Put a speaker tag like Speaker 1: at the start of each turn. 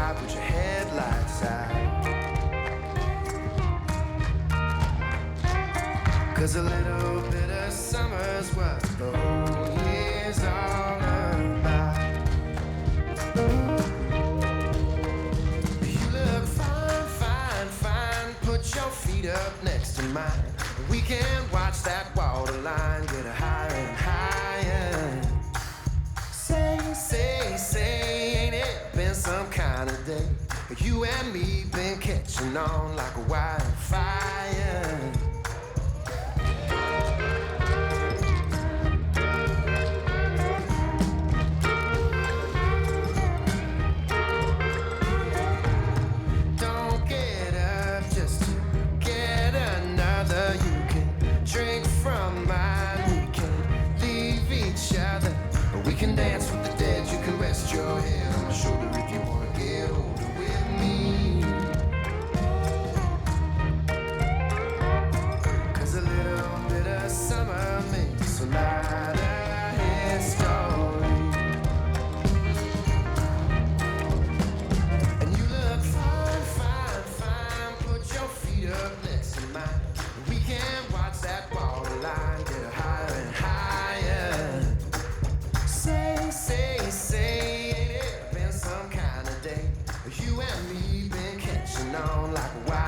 Speaker 1: drive with your headlights out. 'Cause a little bit of summer's what the whole year's all about. You look fine, fine, fine. Put your feet up next to mine. We can watch that waterline get higher and higher. Say, ain't it been some kind of day? You and me been catching on like a wildfire. Don't get up just to get another. You can drink from mine, we can leave each other. We can dance with the dead, you can rest your head on my shoulder if you wanna get older with me. 'Cause a little bit of summer makes a lot of history. And you look fine, fine, fine. Put your feet up next to mine. We can watch that waterline get higher and higher. Say, ain't it been some kind of day? You and me been catching on like a wild